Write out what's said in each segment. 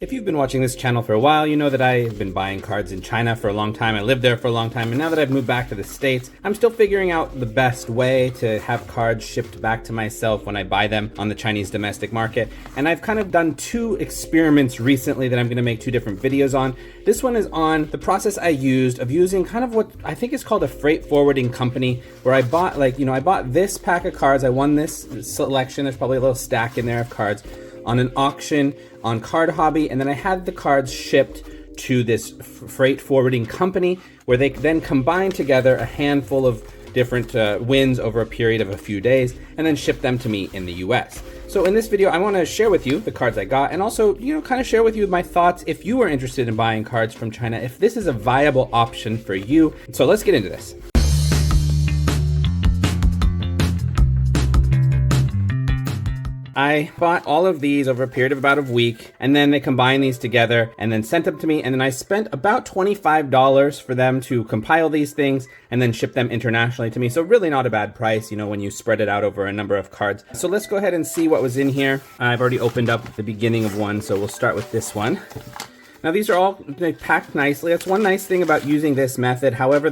If you've been watching this channel for a while, you know that I have been buying cards in China for a long time. I lived there for a long time, and now that I've moved back to the States, I'm still figuring out the best way to have cards shipped back to myself when I buy them on the Chinese domestic market. And I've kind of done two experiments recently that I'm going to make two different videos on. This one is on the process I used of using kind of what I think is called a freight forwarding company, where I bought I bought this pack of cards. I won this selection. There's probably a little stack in there of cards on an auction on Card Hobby, and then I had the cards shipped to this freight forwarding company where they then combine together a handful of different wins over a period of a few days and then ship them to me in the US. So in this video, I want to share with you the cards I got and also, kind of share with you my thoughts if you are interested in buying cards from China, if this is a viable option for you. So let's get into this. I bought all of these over a period of about a week, and then they combined these together and then sent them to me, and then I spent about $25 for them to compile these things and then ship them internationally to me. So really not a bad price, when you spread it out over a number of cards. So let's go ahead and see what was in here. I've already opened up the beginning of one, so we'll start with this one. Now these are all packed nicely. That's one nice thing about using this method. However,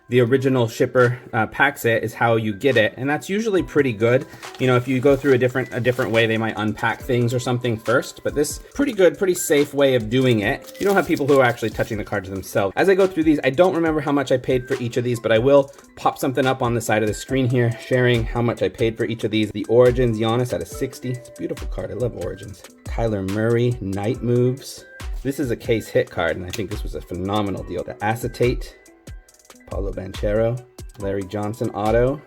the original shipper packs it is how you get it, and that's usually pretty good. If you go through a different way, they might unpack things or something first, but this pretty good, pretty safe way of doing it. You don't have people who are actually touching the cards themselves. As I go through these, I don't remember how much I paid for each of these, but I will pop something up on the side of the screen here sharing how much I paid for each of these. The Origins Giannis at a 60. It's a beautiful card. I love Origins. Kyler Murray Night Moves. This is a case hit card, and I think this was a phenomenal deal. The Acetate, Paulo Banchero, Larry Johnson auto,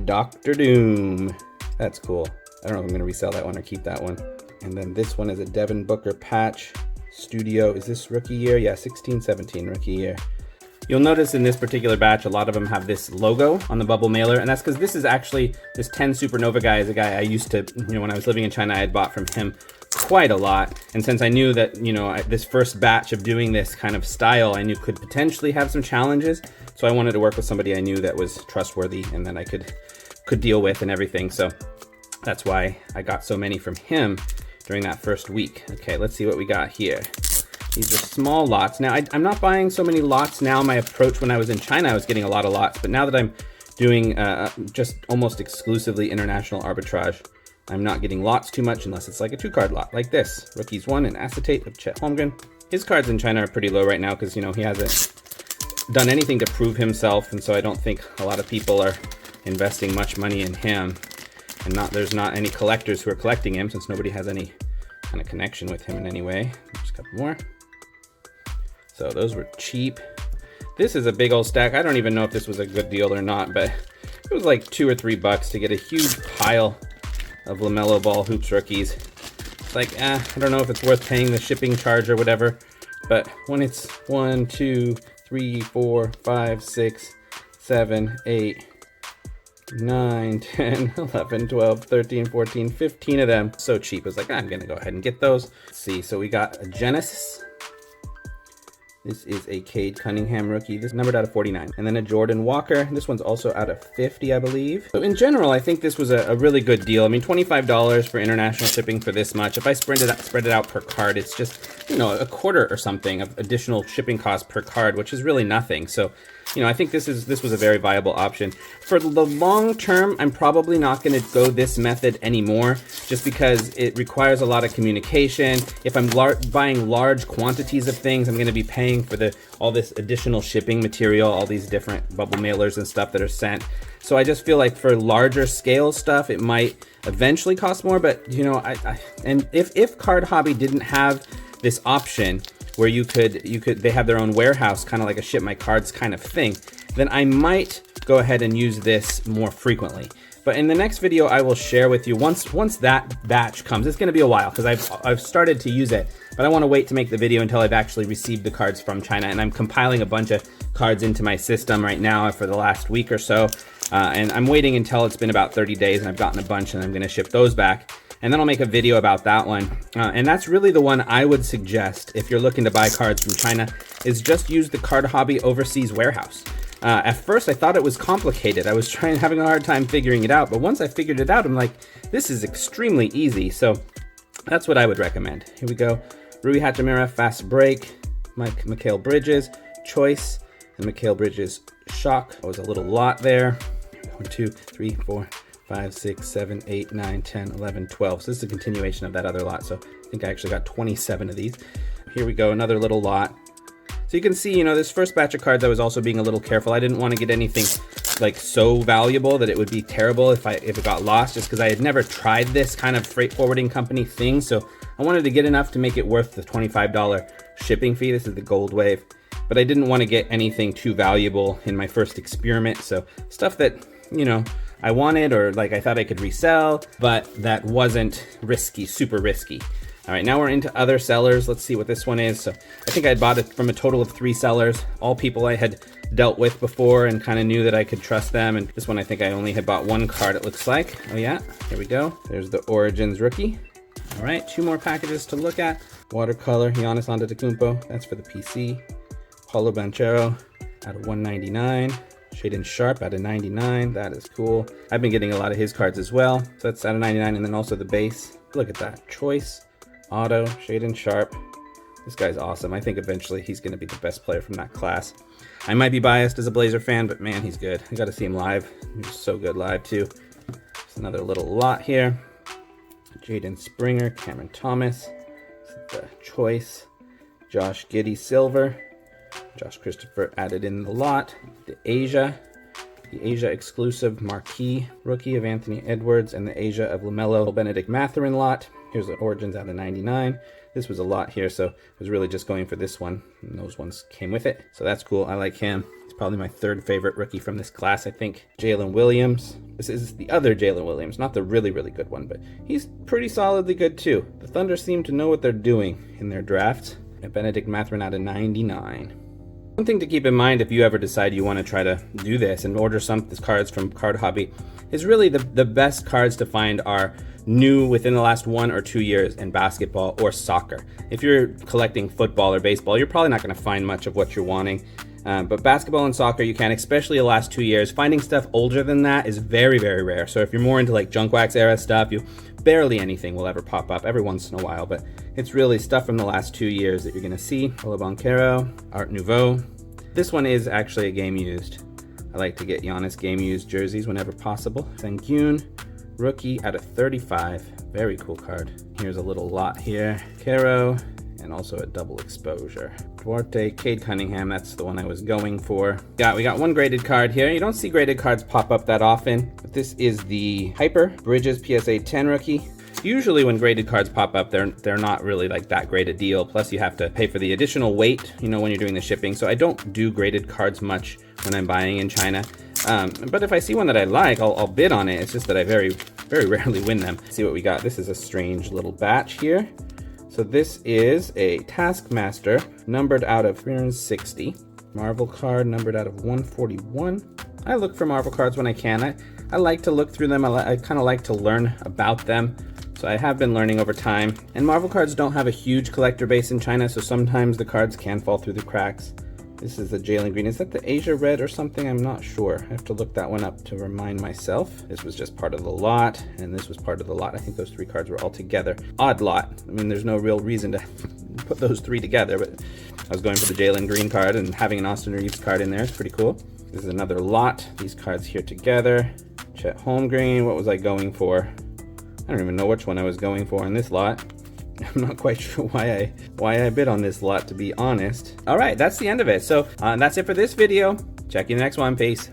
Dr. Doom. That's cool. I don't know if I'm going to resell that one or keep that one. And then this one is a Devin Booker patch. Studio, is this rookie year? Yeah, 16-17 rookie year. You'll notice in this particular batch, a lot of them have this logo on the bubble mailer, and that's because this is actually, this 10 Supernova guy is a guy I used to, when I was living in China, I had bought from him quite a lot. And since I knew that, this first batch of doing this kind of style, I knew could potentially have some challenges. So I wanted to work with somebody I knew that was trustworthy and that I could deal with and everything. So that's why I got so many from him during that first week. Okay, let's see what we got here. These are small lots. Now, I'm not buying so many lots now. My approach when I was in China, I was getting a lot of lots. But now that I'm doing just almost exclusively international arbitrage, I'm not getting lots too much unless it's like a 2-card lot like this. Rookies 1 and Acetate of Chet Holmgren. His cards in China are pretty low right now because, he hasn't done anything to prove himself. And so I don't think a lot of people are investing much money in him. And there's not any collectors who are collecting him since nobody has any kind of connection with him in any way. Just a couple more. So those were cheap. This is a big old stack. I don't even know if this was a good deal or not, but it was like $2 or $3 to get a huge pile of LaMelo Ball Hoops rookies. It's like, I don't know if it's worth paying the shipping charge or whatever, but when it's 1, 2, 3, 4, 5, 6, 7, 8, 9, 10, 11, 12, 13, 14, 15 of them. So cheap. It's like, I'm gonna go ahead and get those. Let's see, so we got a Genesis. This is a Cade Cunningham rookie. This is numbered out of 49. And then a Jordan Walker. This one's also out of 50, I believe. So in general, I think this was a really good deal. I mean, $25 for international shipping for this much. If I spread it out per card, it's just, a quarter or something of additional shipping costs per card, which is really nothing. So, I think this was a very viable option. For the long term, I'm probably not going to go this method anymore, just because it requires a lot of communication. If I'm buying large quantities of things, I'm going to be paying for all this additional shipping material, all these different bubble mailers and stuff that are sent. So I just feel like for larger scale stuff, it might eventually cost more. But and if Card Hobby didn't have this option where they have their own warehouse, kind of like a ship my cards kind of thing, then I might go ahead and use this more frequently. But in the next video, I will share with you once that batch comes. It's going to be a while because I've started to use it, but I want to wait to make the video until I've actually received the cards from China. And I'm compiling a bunch of cards into my system right now for the last week or so. And I'm waiting until it's been about 30 days and I've gotten a bunch, and I'm going to ship those back. And then I'll make a video about that one. And that's really the one I would suggest if you're looking to buy cards from China, is just use the Card Hobby Overseas Warehouse. At first I thought it was complicated. I was having a hard time figuring it out, but once I figured it out, I'm like, this is extremely easy. So That's what I would recommend. Here we go. Rui Hachimura, Fast Break, Mikal Bridges, Choice, and Mikal Bridges, Shock. That was a little lot there. 1, 2, 3, 4, 5, 6, 7, 8, 9, 10, 11, 12. So this is a continuation of that other lot. So I think I actually got 27 of these. Here we go, another little lot. So you can see, you know, this first batch of cards, I was also being a little careful. I didn't want to get anything like so valuable that it would be terrible if it got lost, just because I had never tried this kind of freight forwarding company thing. So I wanted to get enough to make it worth the $25 shipping fee. This is the Gold Wave, but I didn't want to get anything too valuable in my first experiment. So stuff that, you know, I wanted, or like I thought I could resell, but that wasn't risky, super risky. All right, now we're into other sellers. Let's see what this one is. So I think I bought it from a total of 3 sellers, all people I had dealt with before and kind of knew that I could trust them. And this one, I think I only had bought 1 card, it looks like. Oh yeah, here we go. There's the Origins rookie. All right, 2 more packages to look at. Watercolor, Giannis Antetokounmpo, that's for the PC. Paulo Banchero out of 199. Shaedon Sharpe out of 99, that is cool. I've been getting a lot of his cards as well. So that's out of 99, and then also the base. Look at that, Choice, Auto, Shaedon Sharpe. This guy's awesome. I think eventually he's going to be the best player from that class. I might be biased as a Blazer fan, but man, he's good. I got to see him live. He's so good live too. Just another little lot here. Jaden Springer, Cameron Thomas, the Choice, Josh Giddey Silver, Josh Christopher added in the lot, the Asia exclusive marquee rookie of Anthony Edwards, and the Asia of LaMelo Benedict Mathurin lot. Here's the Origins out of 99. This was a lot here, so I was really just going for this one, and those ones came with it. So that's cool. I like him. He's probably my 3rd favorite rookie from this class, I think. Jalen Williams. This is the other Jalen Williams, not the really, really good one, but he's pretty solidly good too. The Thunder seem to know what they're doing in their draft. And Benedict Mathurin out of 99. One thing to keep in mind if you ever decide you want to try to do this and order some of these cards from Card Hobby is really the best cards to find are new within the last 1 or 2 years in basketball or soccer. If you're collecting football or baseball, you're probably not going to find much of what you're wanting. But basketball and soccer, you can, especially the last 2 years. Finding stuff older than that is very, very rare. So if you're more into like Junk Wax era stuff, barely anything will ever pop up, every once in a while. But it's really stuff from the last 2 years that you're going to see. Paulo Banchero, Art Nouveau. This one is actually a game used. I like to get Giannis game used jerseys whenever possible. Sengun, rookie out of 35. Very cool card. Here's a little lot here. Caro, and also a double exposure. Duarte, Cade Cunningham, that's the one I was going for. We got 1 graded card here. You don't see graded cards pop up that often, but this is the Hyper Bridges PSA 10 rookie. Usually when graded cards pop up, they're not really like that great a deal. Plus you have to pay for the additional weight, you know, when you're doing the shipping. So I don't do graded cards much when I'm buying in China. But if I see one that I like, I'll bid on it. It's just that I very, very rarely win them. Let's see what we got. This is a strange little batch here. So this is a Taskmaster numbered out of 360. Marvel card numbered out of 141. I look for Marvel cards when I can. I like to look through them. I kind of like to learn about them. So I have been learning over time. And Marvel cards don't have a huge collector base in China, so sometimes the cards can fall through the cracks. This is the Jalen Green. Is that the Asia Red or something? I'm not sure. I have to look that one up to remind myself. This was just part of the lot, and this was part of the lot. I think those 3 cards were all together. Odd lot. I mean, there's no real reason to put those 3 together, but I was going for the Jalen Green card, and having an Austin Reeves card in there is pretty cool. This is another lot. These cards here together. Chet Holmgren. What was I going for? I don't even know which one I was going for in this lot. I'm not quite sure why I bid on this lot, to be honest. All right, that's the end of it. So that's it for this video. Check you in the next one. Peace.